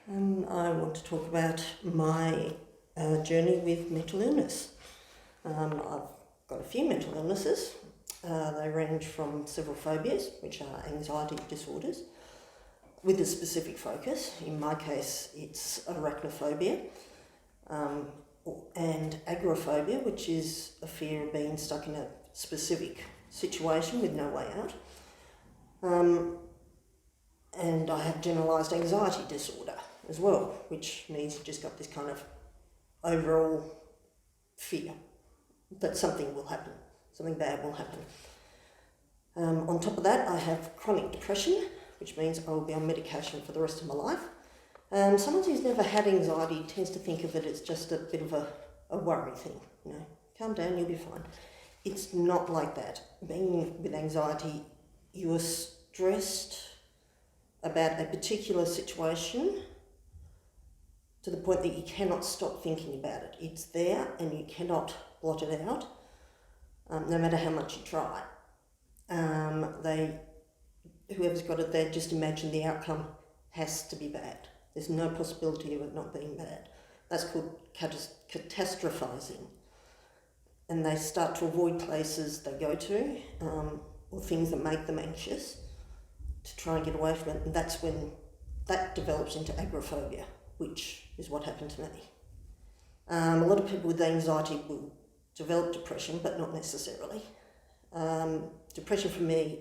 I want to talk about my journey with mental illness. I've got a few mental illnesses. They range from several phobias, which are anxiety disorders, with a specific focus. In my case, it's arachnophobia, and agoraphobia, which is a fear of being stuck in a specific situation with no way out. And I have generalised anxiety disorder as well, which means you've just got this kind of overall fear that something will happen, something bad will happen. On top of that, I have chronic depression, which means I will be on medication for the rest of my life. Someone who's never had anxiety tends to think of it as just a bit of a worry thing. Calm down, you'll be fine. It's not like that. Being with anxiety, you are stressed about a particular situation to the point that you cannot stop thinking about it. It's there and you cannot blot it out, no matter how much you try. Whoever's got it, they just imagine the outcome has to be bad. There's no possibility of it not being bad. That's called catastrophizing. And they start to avoid places they go to, or things that make them anxious, to try and get away from it. And that's when that develops into agoraphobia, which is what happened to me. A lot of people with anxiety will develop depression, but not necessarily. Depression for me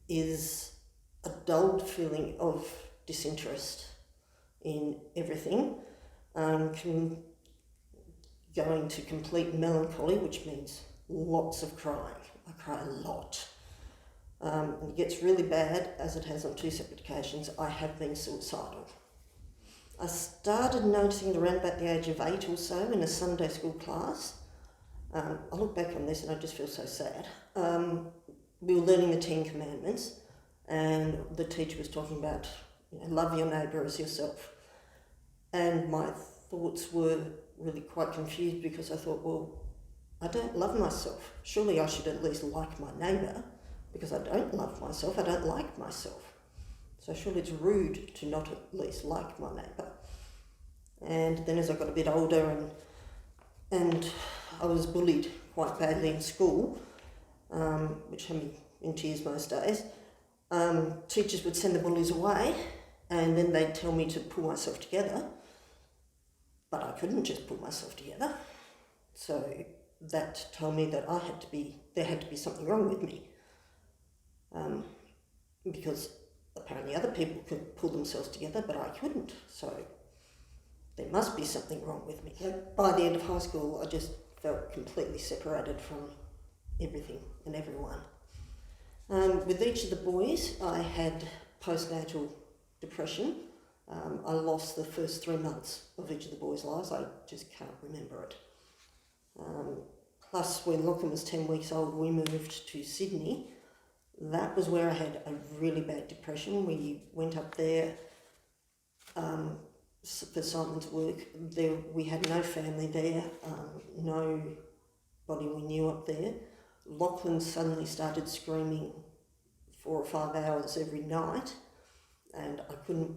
is a dulled feeling of disinterest in everything, going to complete melancholy, which means lots of crying. I cry a lot. It gets really bad, as it has on 2 separate occasions. I have been suicidal. I started noticing it around about the age of 8 or so in a Sunday school class. I look back on this and I just feel so sad. We were learning the 10 Commandments, and the teacher was talking about, love your neighbour as yourself. And my thoughts were really quite confused, because I thought, well, I don't love myself. Surely I should at least like my neighbour, because I don't love myself, I don't like myself. So surely it's rude to not at least like my neighbour. And then as I got a bit older and I was bullied quite badly in school, which had me in tears most days, teachers would send the bullies away, and then they'd tell me to pull myself together. But I couldn't just pull myself together. So that told me that there had to be something wrong with me. Because apparently other people could pull themselves together, but I couldn't. So there must be something wrong with me. By the end of high school, I just felt completely separated from everything and everyone. With each of the boys, I had postnatal depression. I lost the first 3 months of each of the boys' lives. I just can't remember it. Plus, when Lachlan was 10 weeks old, we moved to Sydney. That was where I had a really bad depression. We went up there for Simon's work. We had no family there, nobody we knew up there. Lachlan suddenly started screaming 4 or 5 hours every night, and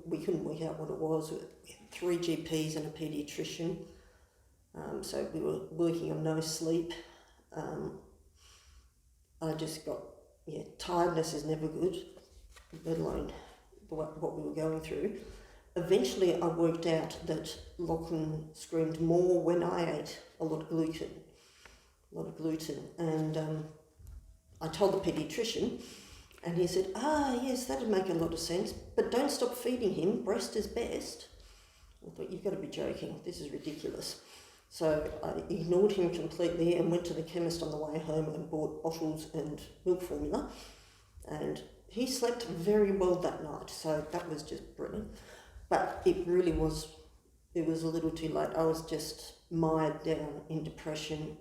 we couldn't work out what it was. We had 3 GPs and a paediatrician, so we were working on no sleep. I just got, tiredness is never good, let alone what we were going through. Eventually I worked out that Lachlan screamed more when I ate a lot of gluten, and I told the paediatrician, and he said, yes, that'd make a lot of sense, but don't stop feeding him, breast is best. I thought, you've got to be joking, this is ridiculous. So I ignored him completely and went to the chemist on the way home and bought bottles and milk formula, and he slept very well that night, so that was just brilliant. But it was a little too late. I was just mired down in depression,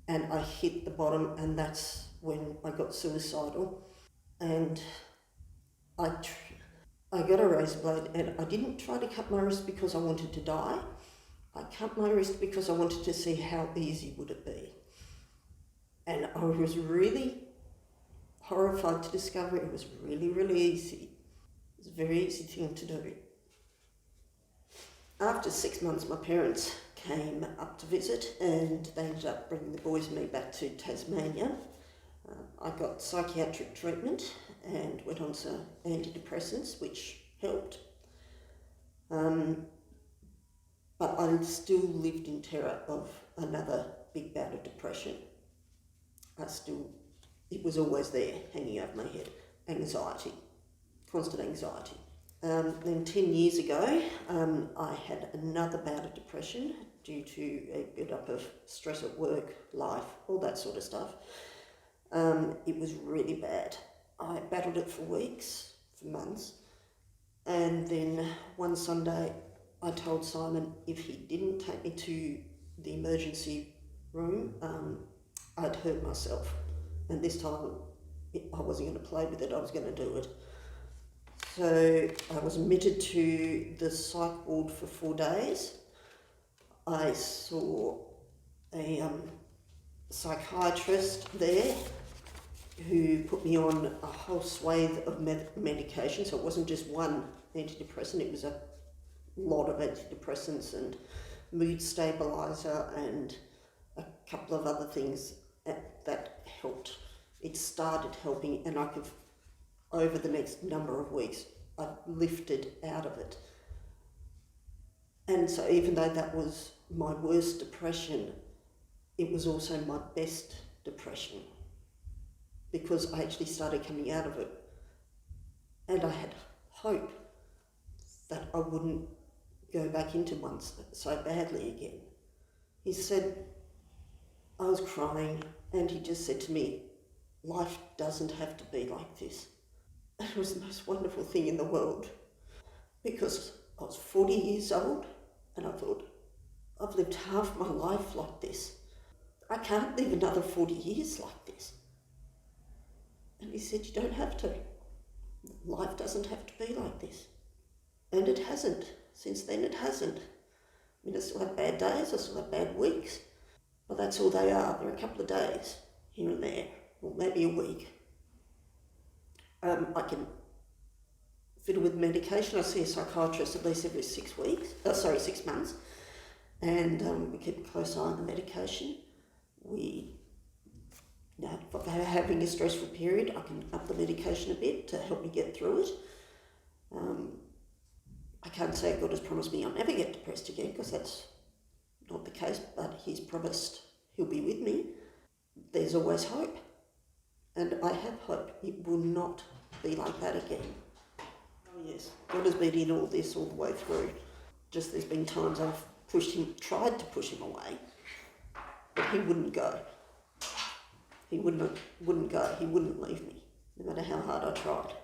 and I hit the bottom, and that's when I got suicidal. And I got a razor blade, and I didn't try to cut my wrist because I wanted to die. I cut my wrist because I wanted to see how easy would it be. And I was really horrified to discover it was really, really easy. It's a very easy thing to do. After 6 months, my parents came up to visit and they ended up bringing the boys and me back to Tasmania. I got psychiatric treatment and went on to antidepressants, which helped. But I still lived in terror of another big bout of depression. It was always there, hanging over my head. Anxiety, constant anxiety. Then 10 years ago, I had another bout of depression due to a build-up of stress at work, life, all that sort of stuff. It was really bad. I battled it for weeks, for months, and then one Sunday I told Simon if he didn't take me to the emergency room, I'd hurt myself. And this time I wasn't going to play with it, I was going to do it. So I was admitted to the psych ward for 4 days. I saw a psychiatrist there who put me on a whole swathe of medication. So it wasn't just one antidepressant, it was a lot of antidepressants and mood stabiliser and a couple of other things that helped. It started helping, and over the next number of weeks, I lifted out of it. And so even though that was my worst depression, it was also my best depression, because I actually started coming out of it. And I had hope that I wouldn't go back into one so badly again. He said, I was crying, and he just said to me, life doesn't have to be like this. It was the most wonderful thing in the world, because I was 40 years old and I thought, I've lived half my life like this. I can't live another 40 years like this. And he said, you don't have to. Life doesn't have to be like this. And it hasn't. Since then it hasn't. I mean, I still have bad days, I still have bad weeks, but that's all they are. They're a couple of days here and there, or maybe a week. I can fiddle with medication. I see a psychiatrist at least every 6 months, and we keep a close eye on the medication. If I'm having a stressful period, I can up the medication a bit to help me get through it. I can't say God has promised me I'll never get depressed again, because that's not the case, but He's promised He'll be with me. There's always hope. And I have hope it will not be like that again. Oh yes, God has been in all this all the way through. Just there's been times I've tried to push him away, but he wouldn't go. He wouldn't go, he wouldn't leave me, no matter how hard I tried.